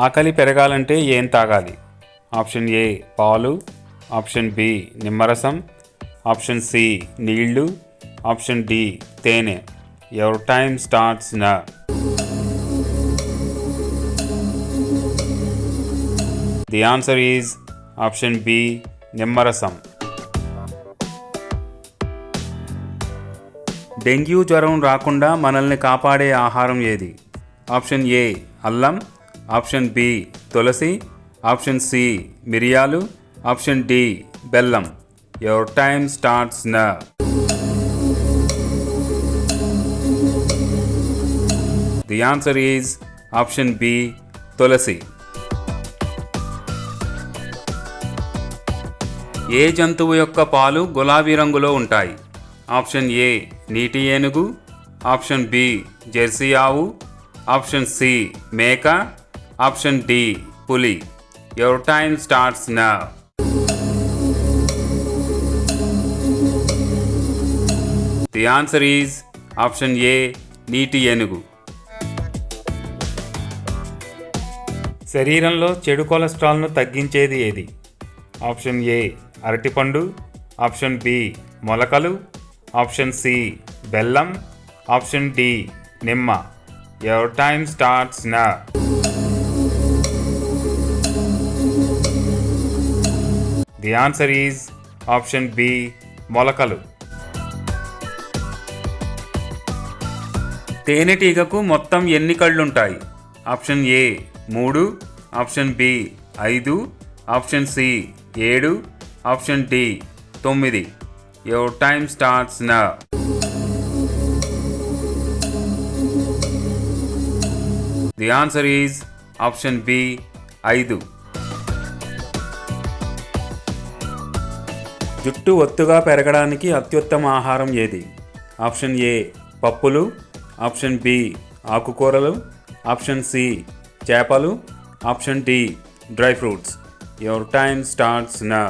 ఆకలి పెరగాలంటే ఏం తాగాలి? ఆప్షన్ ఏ పాలు, ఆప్షన్ బి నిమ్మరసం, ఆప్షన్ సి నీళ్లు, ఆప్షన్ డి తేనె. Your time starts now. The answer is option B నిమ్మరసం. డెంగ్యూ జ్వరం రాకుండా మనల్ని కాపాడే ఆహారం ఏది? ఆప్షన్ ఏ అల్లం, ఆప్షన్ బి తులసి, ఆప్షన్ సి మిరియాలు, ఆప్షన్ డి బెల్లం. Your time starts now. The answer is option B తులసి. ఏ జంతువు యొక్క పాలు గులాబీ రంగులో ఉంటాయి? ఆప్షన్ ఏ నీటి ఏనుగు, ఆప్షన్ బి జెర్సీ ఆవు, ఆప్షన్ సి మేక, ఆప్షన్ డి పులి. Your time starts now. The answer is option A నీటి ఏనుగు. శరీరంలో చెడు కొలెస్ట్రాల్ను తగ్గించేది ఏది? ఆప్షన్ ఏ అరటిపండు, ఆప్షన్ బి మొలకలు, ఆప్షన్ సి బెల్లం, ఆప్షన్ డి నిమ్మ. Your time starts now. The answer is option B మొలకలు. తేనెటీగకు మొత్తం ఎన్ని కళ్ళుంటాయి? Option A 3, option B 5, option C 7, option D 9. Your time starts now. The answer is option B 5. జుట్టు ఒత్తుగా పెరగడానికి అత్యుత్తమ ఆహారం ఏది? ఆప్షన్ ఏ పప్పులు, ఆప్షన్ బి ఆకుకూరలు, ఆప్షన్ సి చేపలు, option D dry fruits. Your time starts now.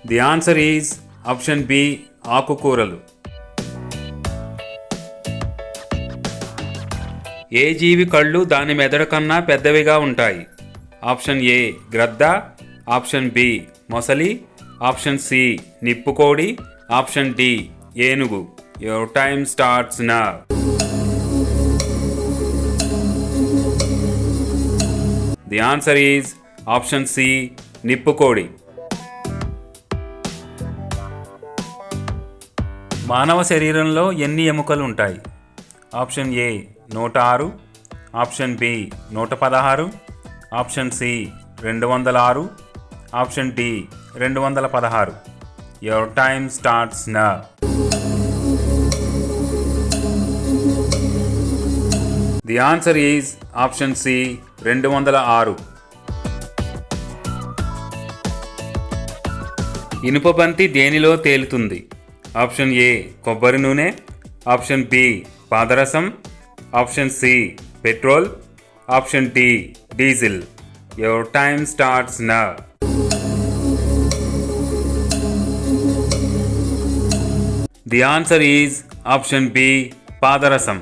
The answer is option B ఆకుకూరలు. ఏ జీవి కళ్ళు దాని మెదడు కన్నా పెద్దవిగా ఉంటాయి? ఆప్షన్ ఏ గ్రద్ద, ఆప్షన్ బి మొసలి, ఆప్షన్ సి నిప్పుకోడి, ఆప్షన్ డి ఏనుగు. Your time starts now. The answer is option C నిప్పుకోడి. మానవ శరీరంలో ఎన్ని ఎముకలు ఉంటాయి? Option A 106, option B 116, option C 206, option D 216. Your time starts now. The answer is option C 206. ఇనుపబంతి దేనిలో తేలుతుంది? ఆప్షన్ ఏ కొబ్బరి నూనె, ఆప్షన్ బి పాదరసం, option C petrol, option D diesel. Your time starts now. The answer is option B పాదరసం.